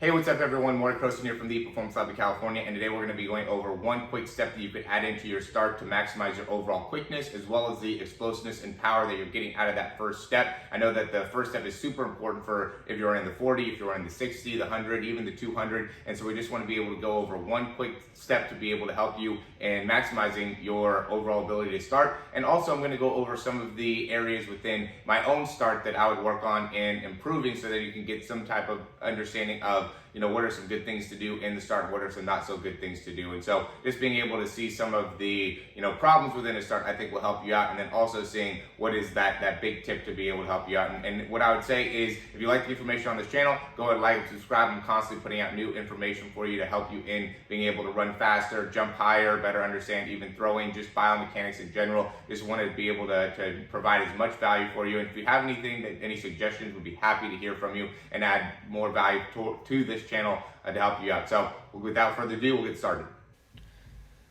Hey, what's up everyone? Morey Croson here from the Performance Lab of California, and today we're going to be going over one quick step that you could add into your start to maximize your overall quickness as well as the explosiveness and power that you're getting out of that first step. I know that the first step is super important for if you're in the 40, if you're in the 60, the 100, even the 200, and so we just want to be able to go over one quick step to be able to help you in maximizing your overall ability to start. And also I'm going to go over some of the areas within my own start that I would work on in improving so that you can get some type of understanding of what are some good things to do in the start, what are some not so good things to do. And so just being able to see some of the problems within a start, I think will help you out. And then also seeing what is that big tip to be able to help you out. And what I would say is, if you like the information on this channel, go ahead and like and subscribe. I'm constantly putting out new information for you to help you in being able to run faster, jump higher, better understand even throwing, just biomechanics in general. Just wanted to be able to provide as much value for you. And if you have anything, any suggestions, we'd be happy to hear from you and add more value to this channel to help you out. So without further ado, we'll get started.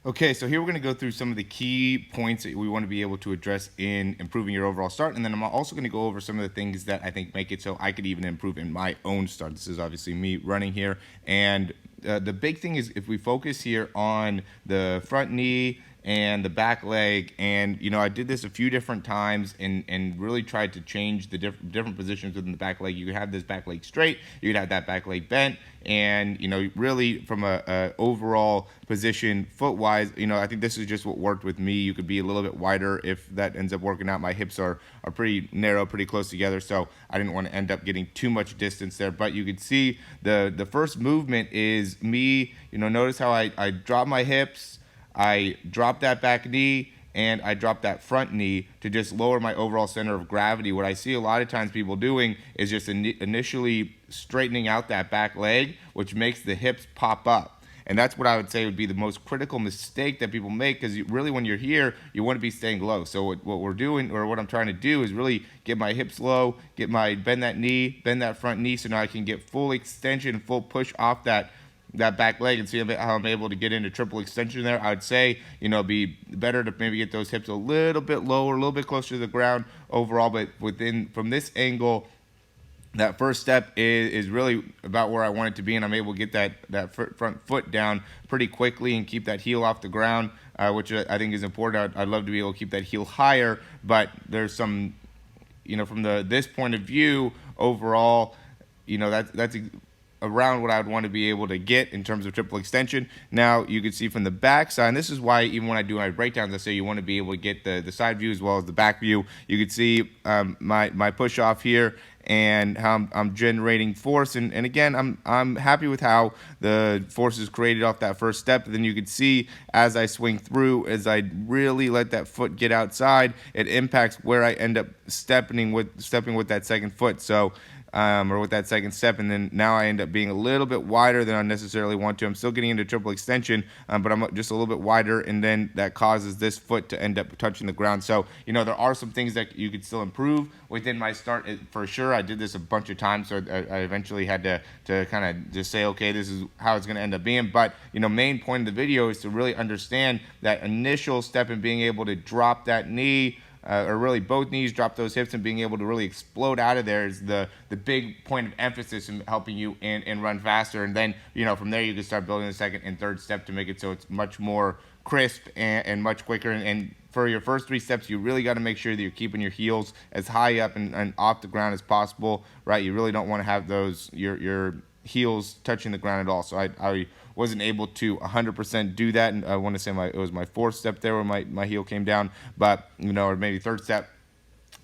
Okay, so here we're going to go through some of the key points that we want to be able to address in improving your overall start, and then I'm also going to go over some of the things that I think make it so I could even improve in my own start. This is obviously me running here, and the big thing is if we focus here on the front knee and the back leg, and I did this a few different times and really tried to change the different positions within the back leg. You could have this back leg straight, you could have that back leg bent, and really from a overall position foot wise, I think this is just what worked with me. You could be a little bit wider if that ends up working out. My hips are pretty narrow, pretty close together, so I didn't want to end up getting too much distance there. But you could see the first movement is me, notice how I drop my hips, I drop that back knee, and I drop that front knee to just lower my overall center of gravity. What I see a lot of times people doing is just initially straightening out that back leg, which makes the hips pop up. And that's what I would say would be the most critical mistake that people make, because really when you're here, you want to be staying low. So what we're doing, or what I'm trying to do, is really get my hips low, bend that knee, bend that front knee, so now I can get full extension, full push off that back leg, and see how I'm able to get into triple extension there. I would say, it'd be better to maybe get those hips a little bit lower, a little bit closer to the ground overall, but from this angle, that first step is really about where I want it to be, and I'm able to get that front foot down pretty quickly and keep that heel off the ground, which I think is important. I'd love to be able to keep that heel higher, but there's some, from this point of view, overall, that's around what I would want to be able to get in terms of triple extension. Now you can see from the back side, and this is why even when I do my breakdowns, I say you want to be able to get the side view as well as the back view. You can see my push off here and how I'm generating force, and again I'm happy with how the force is created off that first step. And then you can see as I swing through, as I really let that foot get outside, it impacts where I end up stepping with that second foot. So or with that second step, and then now I end up being a little bit wider than I necessarily want to. I'm still getting into triple extension, but I'm just a little bit wider, and then that causes this foot to end up touching the ground. So, there are some things that you could still improve within my start, for sure. I did this a bunch of times, so I eventually had to kind of just say, okay, this is how it's going to end up being. But, main point of the video is to really understand that initial step in being able to drop that knee, or really both knees, drop those hips, and being able to really explode out of there is the big point of emphasis in helping you and run faster. And then, from there you can start building the second and third step to make it so it's much more crisp and much quicker. And for your first three steps, you really got to make sure that you're keeping your heels as high up and off the ground as possible, right? You really don't want to have your heels touching the ground at all. So I wasn't able to 100% do that, and I want to say it was my fourth step there where my heel came down, but or maybe third step.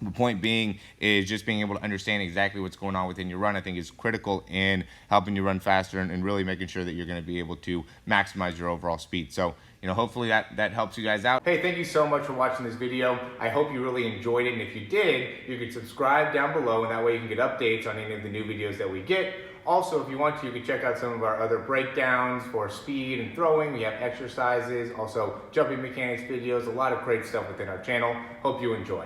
The point being is just being able to understand exactly what's going on within your run, I think, is critical in helping you run faster and really making sure that you're going to be able to maximize your overall speed. So, hopefully that helps you guys out. Hey, thank you so much for watching this video. I hope you really enjoyed it, and if you did, you can subscribe down below, and that way you can get updates on any of the new videos that we get. Also, if you want to, you can check out some of our other breakdowns for speed and throwing. We have exercises, also jumping mechanics videos, a lot of great stuff within our channel. Hope you enjoy.